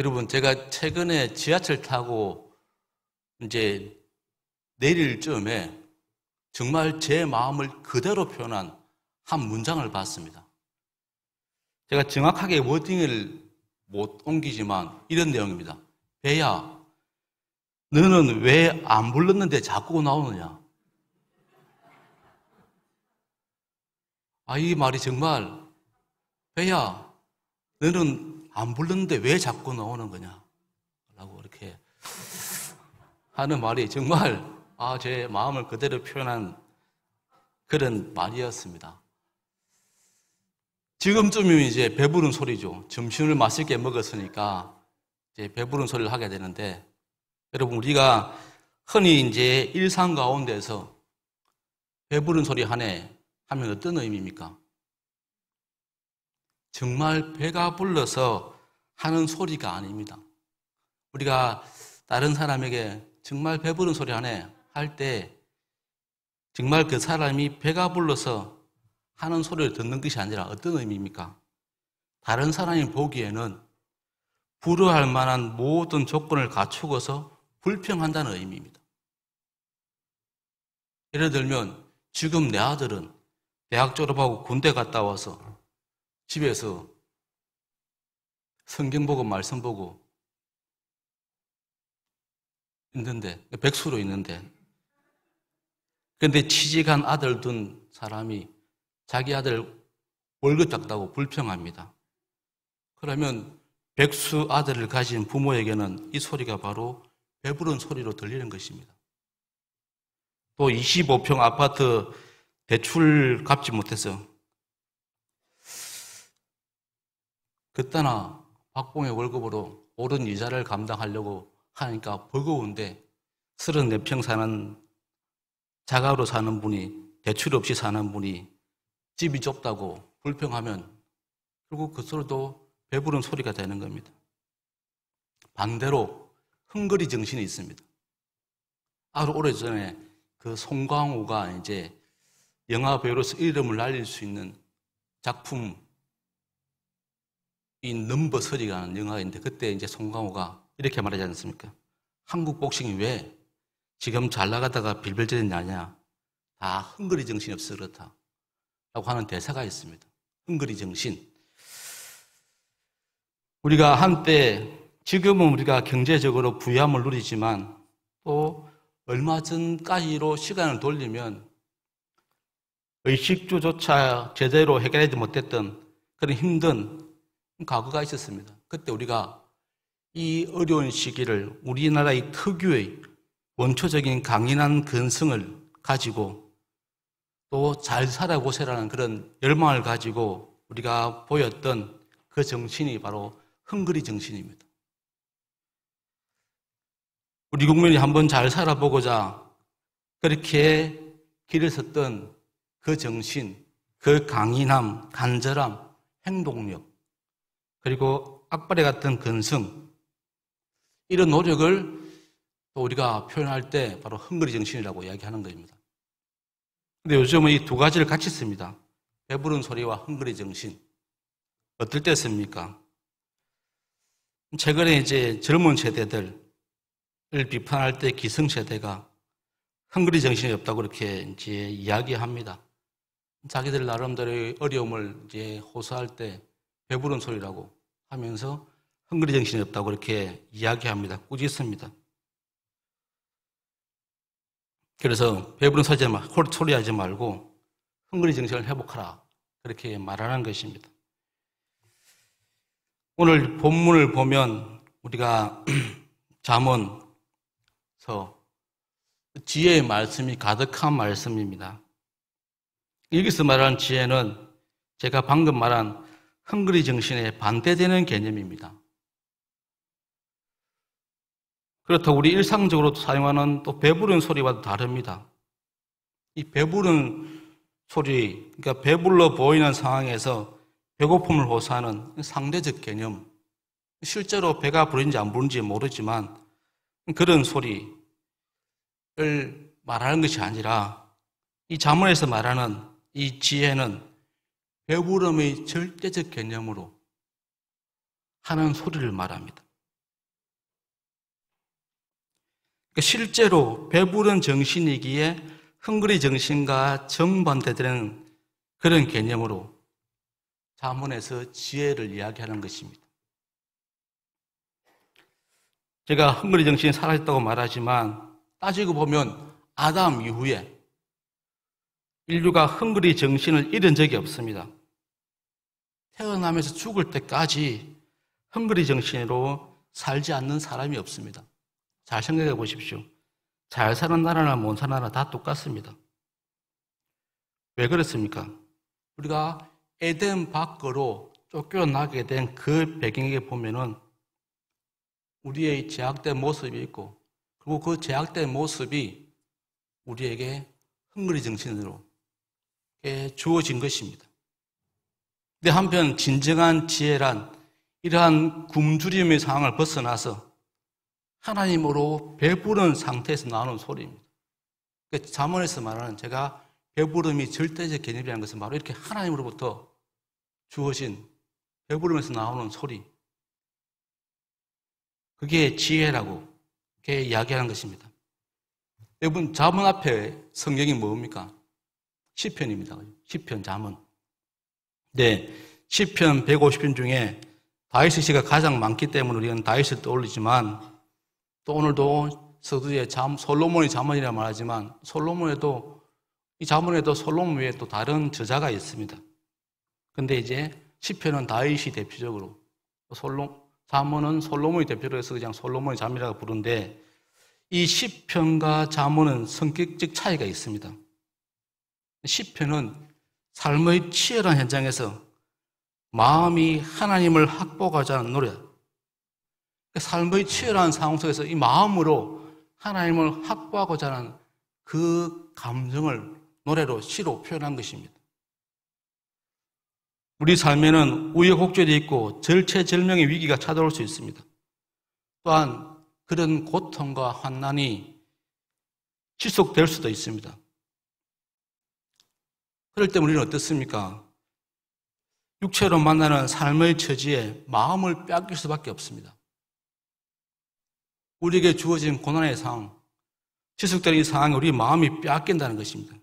여러분, 제가 최근에 지하철 타고 이제 내릴 즈음에 정말 제 마음을 그대로 표현한 한 문장을 봤습니다. 제가 정확하게 워딩을 못 옮기지만 이런 내용입니다. 배야, 너는 왜 안 불렀는데 자꾸 나오느냐? 이 말이 정말, 배야, 너는 안 불렀는데 왜 자꾸 나오는 거냐? 라고 이렇게 하는 말이 정말, 제 마음을 그대로 표현한 그런 말이었습니다. 지금쯤이면 이제 배부른 소리죠. 점심을 맛있게 먹었으니까 이제 배부른 소리를 하게 되는데, 여러분, 우리가 흔히 이제 일상 가운데서 배부른 소리 하면 어떤 의미입니까? 정말 배가 불러서 하는 소리가 아닙니다. 우리가 다른 사람에게 정말 배부른 소리 할 때 정말 그 사람이 배가 불러서 하는 소리를 듣는 것이 아니라 어떤 의미입니까? 다른 사람이 보기에는 불허할 만한 모든 조건을 갖추고서 불평한다는 의미입니다. 예를 들면 지금 내 아들은 대학 졸업하고 군대 갔다 와서 집에서 성경 보고 말씀 보고 있는데, 백수로 있는데, 그런데 취직한 아들 둔 사람이 자기 아들 월급 작다고 불평합니다. 그러면 백수 아들을 가진 부모에게는 이 소리가 바로 배부른 소리로 들리는 것입니다. 또 25평 아파트 대출 갚지 못해서 그때나 박봉의 월급으로 오른 이자를 감당하려고 하니까 버거운데 34평 사는 자가로 사는 분이, 대출 없이 사는 분이 집이 좁다고 불평하면 결국 그 소리도 배부른 소리가 되는 겁니다. 반대로 헝그리 정신이 있습니다. 아주 오래전에 그 송강호가 이제 영화 배우로서 이름을 날릴 수 있는 작품 이 넘버 3라는 영화인데, 그때 이제 송강호가 이렇게 말하지 않습니까? 한국 복싱이 왜 지금 잘 나가다가 빌빌거리냐냐? 다 헝그리 정신이 없어 그렇다. 라고 하는 대사가 있습니다. 헝그리 정신. 우리가 한때, 지금은 우리가 경제적으로 부유함을 누리지만 또 얼마 전까지로 시간을 돌리면 의식주조차 제대로 해결하지 못했던 그런 힘든 과거가 있었습니다. 그때 우리가 이 어려운 시기를 우리나라의 특유의 원초적인 강인한 근성을 가지고 또 잘 살아보세라는 그런 열망을 가지고 우리가 보였던 그 정신이 바로 헝그리 정신입니다. 우리 국민이 한번 잘 살아보고자 그렇게 길을 섰던 그 정신, 그 강인함, 간절함, 행동력, 그리고 악바리 같은 근성, 이런 노력을 또 우리가 표현할 때 바로 헝그리 정신이라고 이야기하는 것입니다. 근데 요즘은 이 두 가지를 같이 씁니다. 배부른 소리와 헝그리 정신. 어떨 때 씁니까? 최근에 이제 젊은 세대들을 비판할 때 기성세대가 헝그리 정신이 없다고 그렇게 이제 이야기합니다. 자기들 나름대로의 어려움을 이제 호소할 때 배부른 소리라고 하면서 헝그리 정신이 없다고 그렇게 이야기합니다. 꾸짖습니다. 그래서 배부른 소리하지 말고 헝그리 정신을 회복하라, 그렇게 말하는 것입니다. 오늘 본문을 보면 우리가 잠언서 지혜의 말씀이 가득한 말씀입니다. 여기서 말하는 지혜는 제가 방금 말한 헝그리 정신에 반대되는 개념입니다. 그렇다고 우리 일상적으로 사용하는 또 배부른 소리와도 다릅니다. 이 배부른 소리, 그러니까 배불러 보이는 상황에서 배고픔을 호소하는 상대적 개념, 실제로 배가 부른지 안 부른지 모르지만 그런 소리를 말하는 것이 아니라 이 잠언에서 말하는 이 지혜는 배부름의 절대적 개념으로 하는 소리를 말합니다. 그러니까 실제로 배부른 정신이기에 헝그리 정신과 정반대되는 그런 개념으로 잠언에서 지혜를 이야기하는 것입니다. 제가 헝그리 정신이 사라졌다고 말하지만 따지고 보면 아담 이후에 인류가 헝그리 정신을 잃은 적이 없습니다. 태어나면서 죽을 때까지 헝그리 정신으로 살지 않는 사람이 없습니다. 잘 생각해 보십시오. 잘 사는 나라나 못 사는 나라 다 똑같습니다. 왜 그렇습니까? 우리가 에덴 밖으로 쫓겨나게 된 그 배경에 보면은 우리의 제약된 모습이 있고, 그리고 그 제약된 모습이 우리에게 헝그리 정신으로 주어진 것입니다. 근데 한편 진정한 지혜란 이러한 굶주림의 상황을 벗어나서 하나님으로 배부른 상태에서 나오는 소리입니다. 그러니까 잠언에서 말하는 제가 배부름이 절대적 개념이라는 것은 바로 이렇게 하나님으로부터 주어진 배부름에서 나오는 소리. 그게 지혜라고 이렇게 이야기하는 것입니다. 여러분, 잠언 앞에 성경이 뭡니까? 시편입니다. 시편, 잠언. 네, 시편 150편 중에 다윗의 시가 가장 많기 때문에 우리는 다윗을 떠올리지만 또 오늘도 서두에 솔로몬의 잠언이라 말하지만 이 잠언에도 솔로몬 외에 또 다른 저자가 있습니다. 근데 이제 시편은 다윗이 대표적으로 잠언은 솔로몬이 대표로 해서 그냥 솔로몬의 잠이라고 부르는데 이 시편과 잠언은 성격적 차이가 있습니다. 시편은 삶의 치열한 현장에서 마음이 하나님을 확보하고자 하는 노래. 삶의 치열한 상황 속에서 이 마음으로 하나님을 확보하고자 하는 그 감정을 노래로, 시로 표현한 것입니다. 우리 삶에는 우여곡절이 있고 절체절명의 위기가 찾아올 수 있습니다. 또한 그런 고통과 환난이 지속될 수도 있습니다. 그럴 때 우리는 어떻습니까? 육체로 만나는 삶의 처지에 마음을 빼앗길 수밖에 없습니다. 우리에게 주어진 고난의 상황, 지속되는 이 상황에 우리 마음이 빼앗긴다는 것입니다.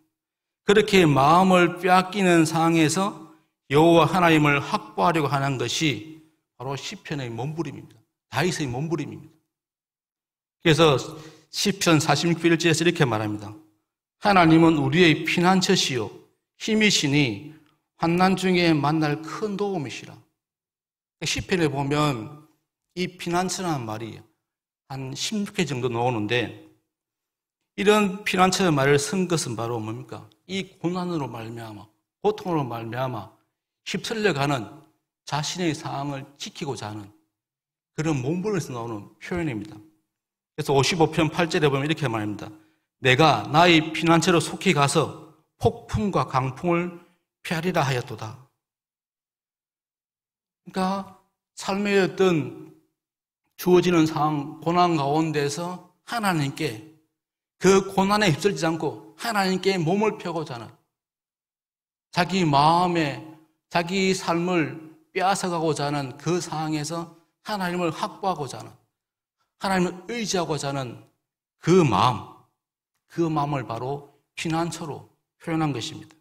그렇게 마음을 빼앗기는 상황에서 여호와 하나님을 확보하려고 하는 것이 바로 시편의 몸부림입니다. 다윗의 몸부림입니다. 그래서 시편 46편 1절에서 이렇게 말합니다. 하나님은 우리의 피난처시요 힘이시니 환난 중에 만날 큰 도움이시라. 시편에 보면 이 피난처라는 말이 한 16회 정도 나오는데 이런 피난처의 말을 쓴 것은 바로 뭡니까? 이 고난으로 말미암아, 고통으로 말미암아 휩쓸려가는 자신의 상황을 지키고자 하는 그런 몸부림에서 나오는 표현입니다. 그래서 55편 8절에 보면 이렇게 말합니다. 내가 나의 피난처로 속히 가서 폭풍과 강풍을 피하리라 하였도다. 그러니까 삶의 어떤 주어지는 상황, 고난 가운데서 하나님께 그 고난에 휩쓸리지 않고 하나님께 몸을 펴고자 하는 자기 마음에 자기 삶을 빼앗아가고자 하는 그 상황에서 하나님을 확보하고자 하는 하나님을 의지하고자 하는 그 마음을 바로 피난처로 표현한 것입니다.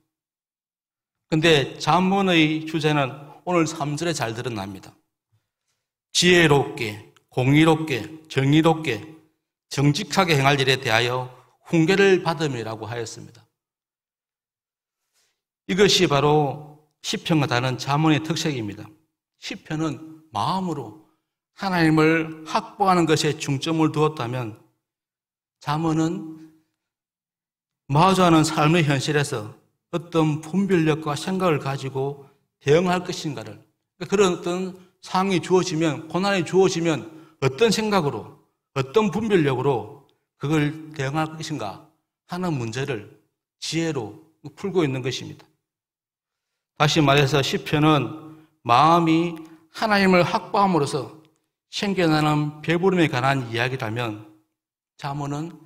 그런데 잠언의 주제는 오늘 3절에 잘 드러납니다. 지혜롭게, 공의롭게, 정의롭게, 정직하게 행할 일에 대하여 훈계를 받음이라고 하였습니다. 이것이 바로 시편과 다른 잠언의 특색입니다. 시편은 마음으로 하나님을 확보하는 것에 중점을 두었다면 잠언은 마주하는 삶의 현실에서 어떤 분별력과 생각을 가지고 대응할 것인가를, 그런 어떤 상황이 주어지면, 고난이 주어지면 어떤 생각으로, 어떤 분별력으로 그걸 대응할 것인가 하는 문제를 지혜로 풀고 있는 것입니다. 다시 말해서 시편은 마음이 하나님을 확보함으로써 생겨나는 배부름에 관한 이야기라면 잠언은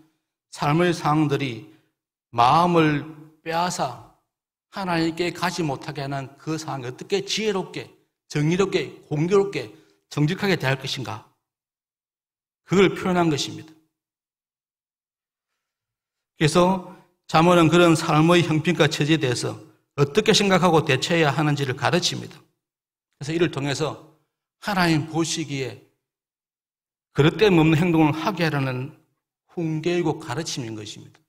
삶의 상황들이 마음을 빼앗아 하나님께 가지 못하게 하는 그 상황에 어떻게 지혜롭게, 정의롭게, 공교롭게, 정직하게 대할 것인가, 그걸 표현한 것입니다. 그래서 잠언은 그런 삶의 형편과 처지에 대해서 어떻게 생각하고 대처해야 하는지를 가르칩니다. 그래서 이를 통해서 하나님 보시기에 그릇됨없는 행동을 하게 하라는 훈계이고 가르침인 것입니다.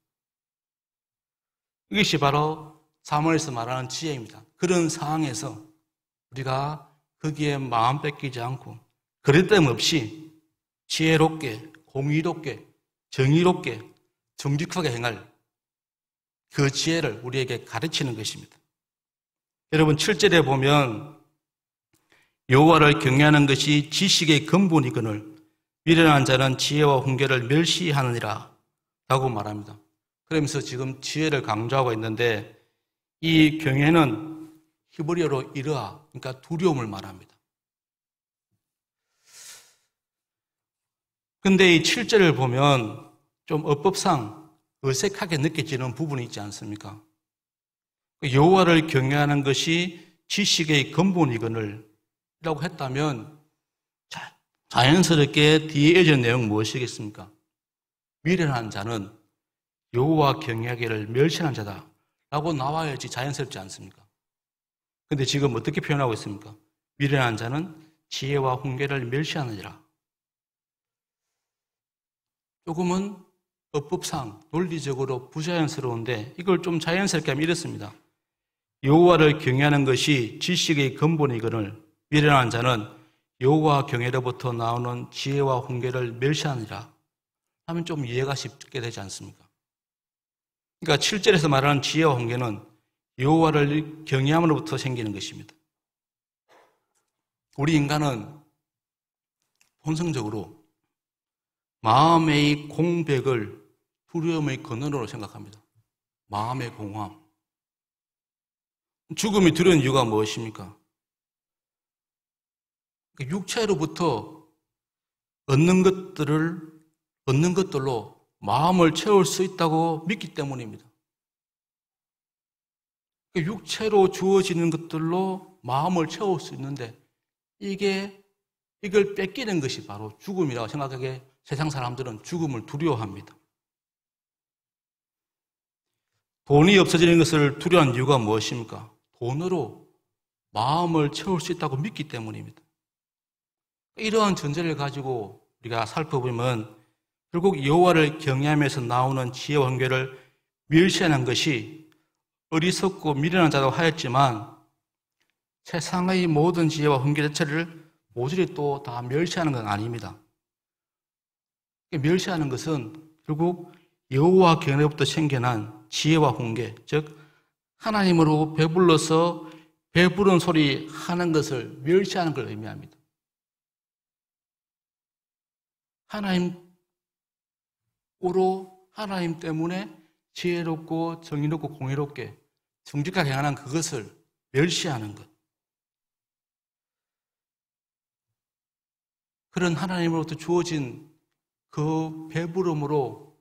이것이 바로 잠언에서 말하는 지혜입니다. 그런 상황에서 우리가 거기에 마음 뺏기지 않고 그릇됨 없이 지혜롭게, 공의롭게, 정의롭게, 정직하게 행할 그 지혜를 우리에게 가르치는 것입니다. 여러분 7절에 보면 여호와를 경외하는 것이 지식의 근본이거늘 미련한 자는 지혜와 훈계를 멸시하느니라 라고 말합니다. 그러면서 지금 지혜를 강조하고 있는데 이 경외는 히브리어로 이르아, 그러니까 두려움을 말합니다. 근데 이 7절을 보면 좀 어법상 어색하게 느껴지는 부분이 있지 않습니까? 여호와를 경외하는 것이 지식의 근본이거늘 라고 했다면 자연스럽게 뒤에 이어진 내용은 무엇이겠습니까? 미련한 자는 여호와 경외하기를 멸시하는 자다 라고 나와야지 자연스럽지 않습니까? 근데 지금 어떻게 표현하고 있습니까? 미련한 자는 지혜와 훈계를 멸시하느니라. 조금은 어법상 논리적으로 부자연스러운데 이걸 좀 자연스럽게 하면 이렇습니다. 여호와를 경외하는 것이 지식의 근본이거늘 미련한 자는 여호와 경외로부터 나오는 지혜와 훈계를 멸시하느니라 하면 좀 이해가 쉽게 되지 않습니까? 그러니까 7절에서 말하는 지혜와 훈계는 여호와를 경외함으로부터 생기는 것입니다. 우리 인간은 본성적으로 마음의 공백을 두려움의 근원으로 생각합니다. 마음의 공허함. 죽음이 두려운 이유가 무엇입니까? 육체로부터 얻는 것들로 마음을 채울 수 있다고 믿기 때문입니다. 육체로 주어지는 것들로 마음을 채울 수 있는데 이걸 뺏기는 것이 바로 죽음이라고 생각하기에 세상 사람들은 죽음을 두려워합니다. 돈이 없어지는 것을 두려워하는 이유가 무엇입니까? 돈으로 마음을 채울 수 있다고 믿기 때문입니다. 이러한 전제를 가지고 우리가 살펴보면 결국 여호와를 경외하면서 나오는 지혜와 훈계를 멸시하는 것이 어리석고 미련한 자라고 하였지만 세상의 모든 지혜와 훈계 자체를 모조리 또 다 멸시하는 건 아닙니다. 멸시하는 것은 결국 여호와 경외로부터 생겨난 지혜와 훈계, 즉 하나님으로 배불러서 배부른 소리 하는 것을 멸시하는 걸 의미합니다. 하나님 때문에 지혜롭고 정의롭고 공의롭게 정직하게 행하는 그것을 멸시하는 것. 그런 하나님으로부터 주어진 그 배부름으로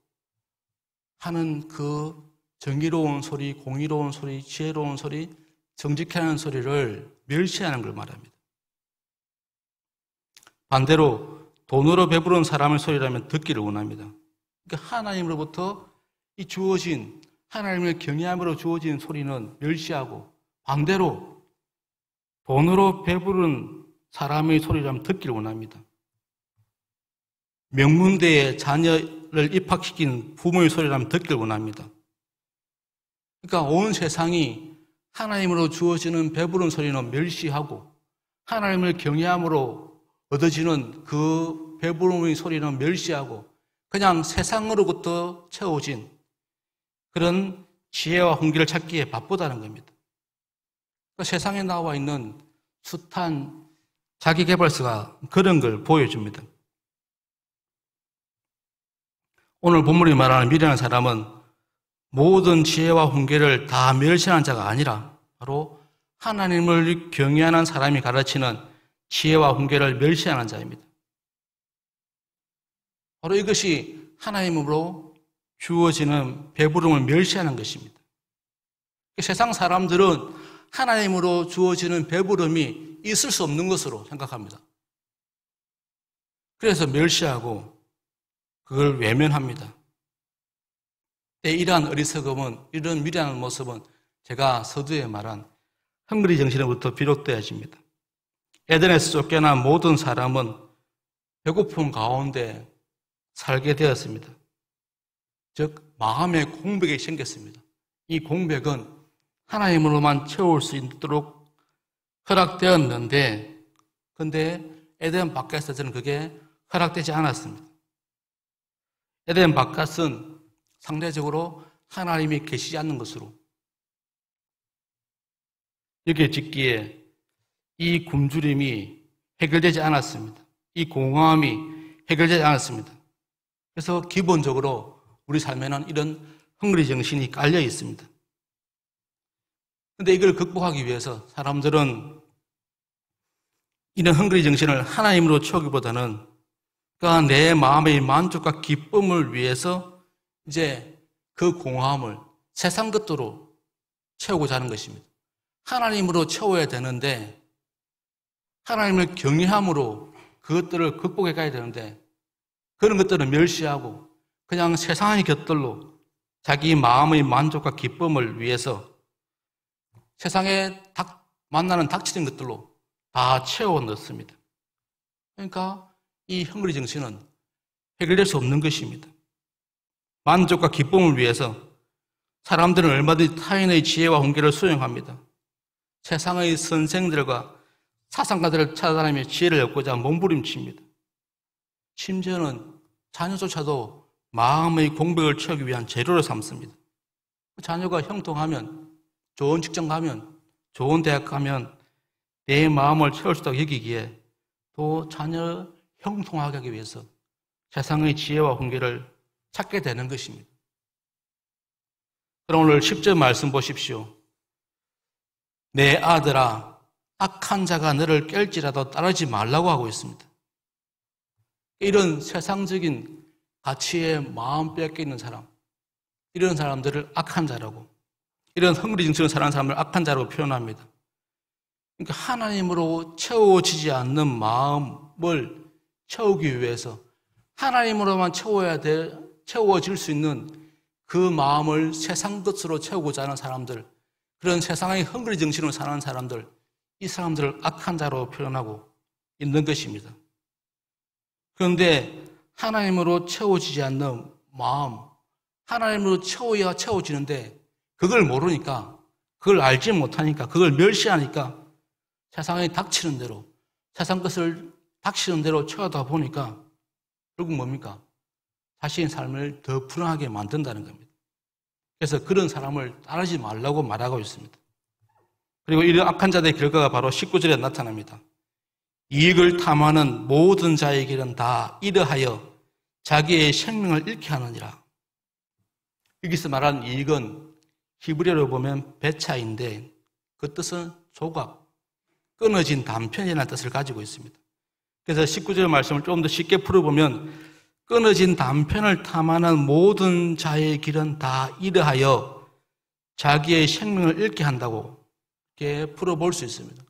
하는 그 정의로운 소리, 공의로운 소리, 지혜로운 소리, 정직해 하는 소리를 멸시하는 걸 말합니다. 반대로 돈으로 배부른 사람의 소리라면 듣기를 원합니다. 그러니까 하나님으로부터 이 주어진 하나님을 경외함으로 주어진 소리는 멸시하고 반대로 돈으로 배부른 사람의 소리라면 듣기를 원합니다. 명문대에 자녀를 입학시킨 부모의 소리라면 듣기를 원합니다. 그러니까 온 세상이 하나님으로 주어지는 배부른 소리는 멸시하고 하나님을 경외함으로 얻어지는 그 배부름의 소리는 멸시하고 그냥 세상으로부터 채워진 그런 지혜와 훈계를 찾기에 바쁘다는 겁니다. 그러니까 세상에 나와 있는 숱한 자기개발서가 그런 걸 보여줍니다. 오늘 본문이 말하는 미련한 사람은 모든 지혜와 훈계를 다 멸시하는 자가 아니라 바로 하나님을 경외하는 사람이 가르치는 지혜와 훈계를 멸시하는 자입니다. 바로 이것이 하나님으로 주어지는 배부름을 멸시하는 것입니다. 세상 사람들은 하나님으로 주어지는 배부름이 있을 수 없는 것으로 생각합니다. 그래서 멸시하고 그걸 외면합니다. 이러한 어리석음은, 이런 미련한 모습은 제가 서두에 말한 헝그리 정신으로부터 비롯되어집니다. 에덴에서 쫓겨난 모든 사람은 배고픔 가운데 살게 되었습니다. 즉 마음의 공백이 생겼습니다. 이 공백은 하나님으로만 채울 수 있도록 허락되었는데, 근데 에덴 바깥에서는 그게 허락되지 않았습니다. 에덴 바깥은 상대적으로 하나님이 계시지 않는 것으로 여겨지기에 이 굶주림이 해결되지 않았습니다. 이 공허함이 해결되지 않았습니다. 그래서 기본적으로 우리 삶에는 이런 헝그리 정신이 깔려 있습니다. 그런데 이걸 극복하기 위해서 사람들은 이런 헝그리 정신을 하나님으로 채우기보다는 그러니까 내 마음의 만족과 기쁨을 위해서 이제 그 공허함을 세상 것으로 채우고자 하는 것입니다. 하나님으로 채워야 되는데 하나님을 경외함으로 그것들을 극복해 가야 되는데 그런 것들을 멸시하고 그냥 세상의 것들로 자기 마음의 만족과 기쁨을 위해서 세상에 만나는 닥치는 것들로 다 채워 넣습니다. 그러니까 이 헝그리 정신은 해결될 수 없는 것입니다. 만족과 기쁨을 위해서 사람들은 얼마든지 타인의 지혜와 훈계를 수용합니다. 세상의 선생들과 사상가들을 찾아다니며 지혜를 얻고자 몸부림칩니다. 심지어는 자녀조차도 마음의 공백을 채우기 위한 재료를 삼습니다. 자녀가 형통하면, 좋은 직장 가면, 좋은 대학 가면 내 마음을 채울 수 있다고 여기기에 또 자녀를 형통하게 하기 위해서 세상의 지혜와 훈계를 찾게 되는 것입니다. 그럼 오늘 10절 말씀 보십시오. 내 아들아, 악한 자가 너를 깰지라도 따르지 말라고 하고 있습니다. 이런 세상적인 가치에 마음 빼앗겨 있는 사람, 이런 사람들을 악한 자라고, 이런 헝그리 정신을 사는 사람을 악한 자라고 표현합니다. 그러니까 하나님으로 채워지지 않는 마음을 채우기 위해서 하나님으로만 채워질 수 있는 그 마음을 세상 것으로 채우고자 하는 사람들, 그런 세상의 헝그리 정신으로 사는 사람들, 이 사람들을 악한 자로 표현하고 있는 것입니다. 그런데 하나님으로 채워지지 않는 마음, 하나님으로 채워야 채워지는데 그걸 모르니까, 그걸 알지 못하니까, 그걸 멸시하니까 세상에 닥치는 대로, 세상 것을 닥치는 대로 채워다 보니까 결국 뭡니까? 자신의 삶을 더 불안하게 만든다는 겁니다. 그래서 그런 사람을 따르지 말라고 말하고 있습니다. 그리고 이런 악한 자들의 결과가 바로 19절에 나타납니다. 이익을 탐하는 모든 자의 길은 다 이러하여 자기의 생명을 잃게 하느니라. 여기서 말하는 이익은 히브리어로 보면 배차인데 그 뜻은 조각, 끊어진 단편이라는 뜻을 가지고 있습니다. 그래서 19절 말씀을 좀 더 쉽게 풀어보면 끊어진 단편을 탐하는 모든 자의 길은 다 이러하여 자기의 생명을 잃게 한다고 이렇게 풀어볼 수 있습니다.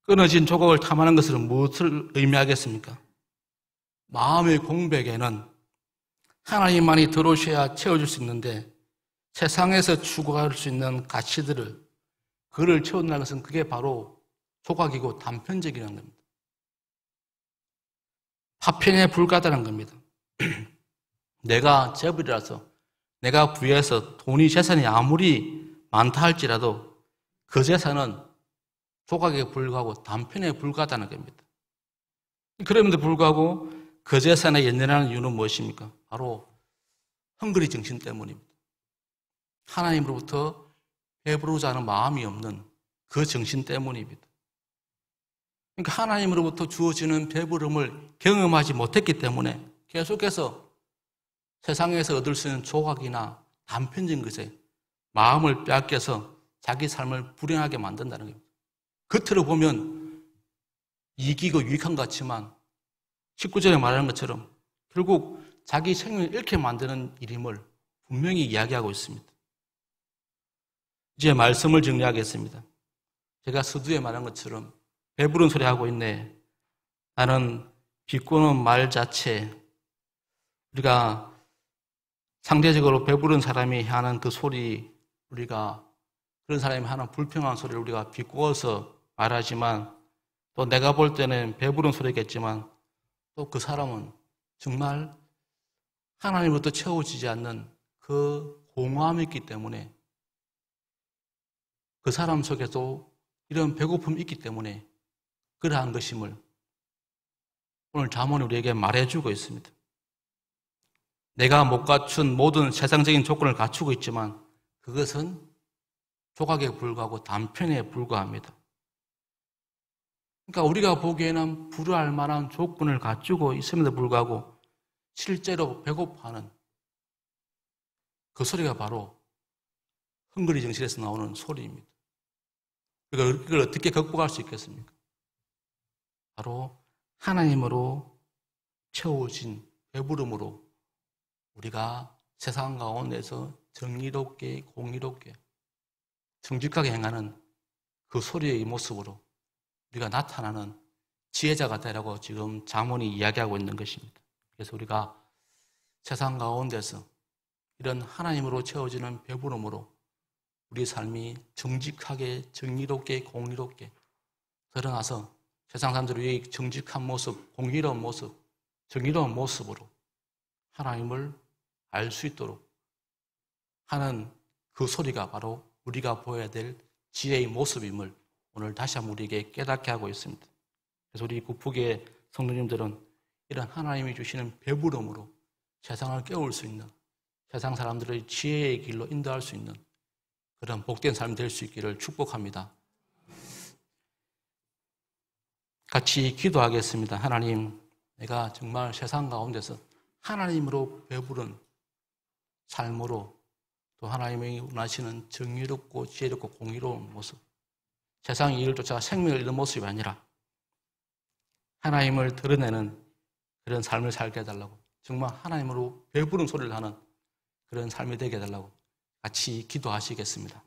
끊어진 조각을 탐하는 것은 무엇을 의미하겠습니까? 마음의 공백에는 하나님만이 들어오셔야 채워줄 수 있는데 세상에서 추구할 수 있는 가치들을 그를 채운다는 것은 그게 바로 조각이고 단편적이라는 겁니다. 파편에 불과하다는 겁니다. 내가 재벌이라서, 내가 부여해서 돈이 재산이 아무리 많다 할지라도 그 재산은 조각에 불과하고 단편에 불과하다는 겁니다. 그럼에도 불구하고 그 재산에 연연하는 이유는 무엇입니까? 바로 헝그리 정신 때문입니다. 하나님으로부터 배부르자 하는 마음이 없는 그 정신 때문입니다. 그러니까 하나님으로부터 주어지는 배부름을 경험하지 못했기 때문에 계속해서 세상에서 얻을 수 있는 조각이나 단편적인 것에 마음을 빼앗겨서 자기 삶을 불행하게 만든다는 겁니다. 겉으로 보면 이기고 유익한 것 같지만 19절에 말하는 것처럼 결국 자기 생명을 잃게 만드는 일임을 분명히 이야기하고 있습니다. 이제 말씀을 정리하겠습니다. 제가 서두에 말한 것처럼 배부른 소리 하고 있네. 나는 비꼬는 말 자체, 우리가 상대적으로 배부른 사람이 하는 그 소리, 우리가 그런 사람이 하는 불평한 소리를 우리가 비꼬아서 말하지만 또 내가 볼 때는 배부른 소리겠지만 또 그 사람은 정말 하나님으로부터 채워지지 않는 그 공허함이 있기 때문에 그 사람 속에도 이런 배고픔이 있기 때문에 그러한 것임을 오늘 잠언이 우리에게 말해주고 있습니다. 내가 못 갖춘 모든 세상적인 조건을 갖추고 있지만 그것은 조각에 불과하고 단편에 불과합니다. 그러니까 우리가 보기에는 불효할 만한 조건을 갖추고 있음에도 불구하고 실제로 배고파하는 그 소리가 바로 헝그리 정신에서 나오는 소리입니다. 이걸 어떻게 극복할 수 있겠습니까? 바로 하나님으로 채워진 배부름으로 우리가 세상 가운데서 정의롭게 공의롭게 정직하게 행하는 그 소리의 모습으로 우리가 나타나는 지혜자가 되라고 지금 잠언이 이야기하고 있는 것입니다. 그래서 우리가 세상 가운데서 이런 하나님으로 채워지는 배부름으로 우리 삶이 정직하게 정의롭게 공의롭게 드러나서 세상 사람들의 정직한 모습, 공의로운 모습, 정의로운 모습으로 하나님을 알 수 있도록 하는 그 소리가 바로 우리가 보여야 될 지혜의 모습임을 오늘 다시 한번 우리에게 깨닫게 하고 있습니다. 그래서 우리 구북의 성도님들은 이런 하나님이 주시는 배부름으로 세상을 깨울 수 있는, 세상 사람들의 지혜의 길로 인도할 수 있는 그런 복된 삶이 될 수 있기를 축복합니다. 같이 기도하겠습니다. 하나님, 내가 정말 세상 가운데서 하나님으로 배부른 삶으로 또 하나님이 원하시는 정의롭고 지혜롭고 공의로운 모습, 세상의 일을 쫓아 생명을 잃는 모습이 아니라 하나님을 드러내는 그런 삶을 살게 해달라고, 정말 하나님으로 배부른 소리를 하는 그런 삶이 되게 해달라고 같이 기도하시겠습니다.